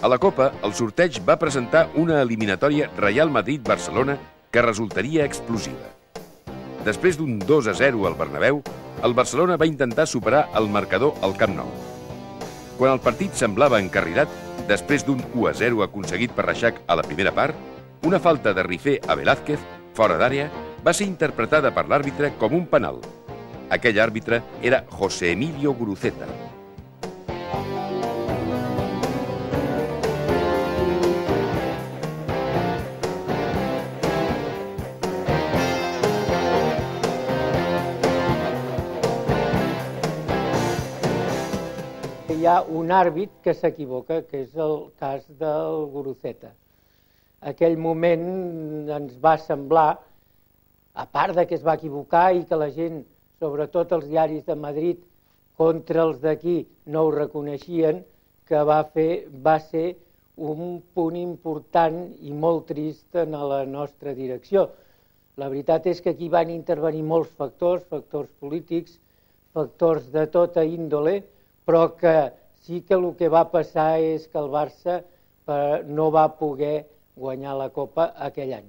A la Copa, el sorteig va presentar una eliminatòria Real Madrid-Barcelona que resultaria explosiva. Després d'un 2-0 al Bernabéu, el Barcelona va intentar superar el marcador al Camp Nou. Quan el partit semblava encarrilat, després d'un 1-0 aconseguit per Reixac a la primera part, una falta de Rifé a Velázquez, fora d'àrea, va ser interpretada per l'àrbitre com un penal. Aquell àrbitre era José Emilio Guruceta. Hi ha un àrbit que s'equivoca, que és el cas del Guruceta. Aquell moment ens va semblar, a part de que es va equivocar i que la gent, sobretot els diaris de Madrid, contra els d'aquí no ho reconeixien, que va ser un punt important i molt trist en la nostra direcció. La veritat és que aquí van intervenir molts factors, factors polítics, factors de tota índole, però que sí que el que va passar és que el Barça no va poder guanyar la Copa aquell any.